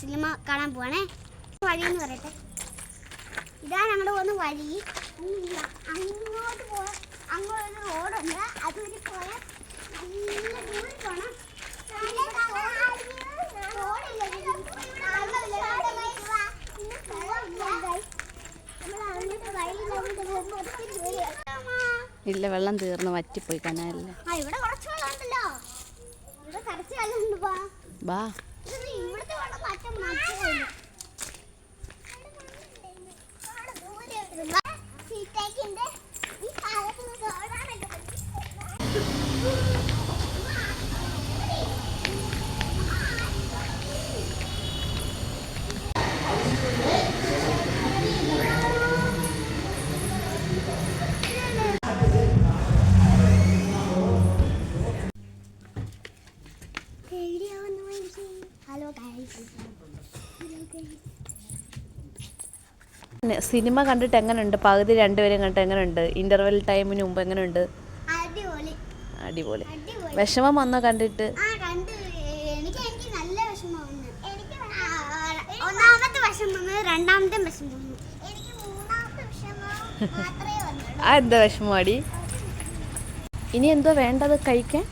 Cinema കാണാൻ പോവാണേ. വഴിയെന്ന് പറയട്ടെ, ഇതാണ് ഞങ്ങളുടെ പോകുന്ന വഴി. അങ്ങോട്ട് പോവാൻ അങ്ങോട്ടൊരു റോഡുണ്ട്, അതുവഴി പോയാൽ നല്ല ദൂരം പോകണം. ഇല്ല, വെള്ളം തീർന്ന് വറ്റിപ്പോയി കനാലിൽ. ഇവിടെ കുറച്ച് വെള്ളം ഉണ്ടല്ലോ, ഇവിടെ കറച്ച് വെള്ളം ഉണ്ട്. ബാ, ഇവിടുത്തെ വെള്ളം മാറ്റം സിനിമ കണ്ടിട്ട് എങ്ങനെയുണ്ട്? പകുതി രണ്ടുപേരും കണ്ടിട്ട് എങ്ങനെയുണ്ട്? ഇന്റർവെൽ ടൈമിന് മുമ്പ് എങ്ങനെയുണ്ട്? അടിപൊളി. വിഷമം വന്നോ കണ്ടിട്ട്? എനിക്ക് നല്ല വിഷമം. ഒന്നാമത്തെ വിഷമം, രണ്ടാമത്തെ വിഷമം, എനിക്ക് മൂന്നാമത്തെ വിഷമം മാത്രമേ വന്നുള്ളൂ. എന്താ വിഷമമാടി? ഇനി എന്തോ വേണ്ടത് കഴിക്കാൻ?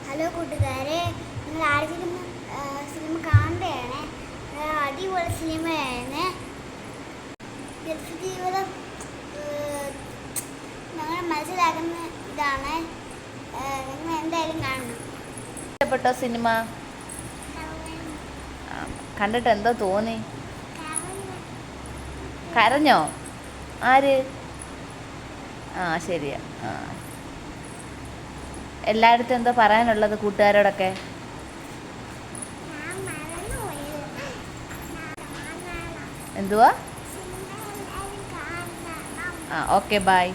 ഹലോ കൂട്ടുകാരെ, നിങ്ങൾ ആരെങ്കിലും സിനിമ കാണുകയാണ്. അടിപൊളി സിനിമയാണ്. ഗൾഫ് ജീവിതം ഞങ്ങൾ മനസ്സിലാക്കുന്ന ഇതാണ്. നിങ്ങൾ എന്തായാലും കാണണം. ഇഷ്ടപ്പെട്ടോ സിനിമ? കണ്ടിട്ട് എന്തോ തോന്നി? കരഞ്ഞോ? ആര്? ശരിയാ. എല്ലായിടത്തും എന്തോ പറയാനുള്ളത് കൂട്ടുകാരോടൊക്കെ? എന്തുവാ? Okay, by.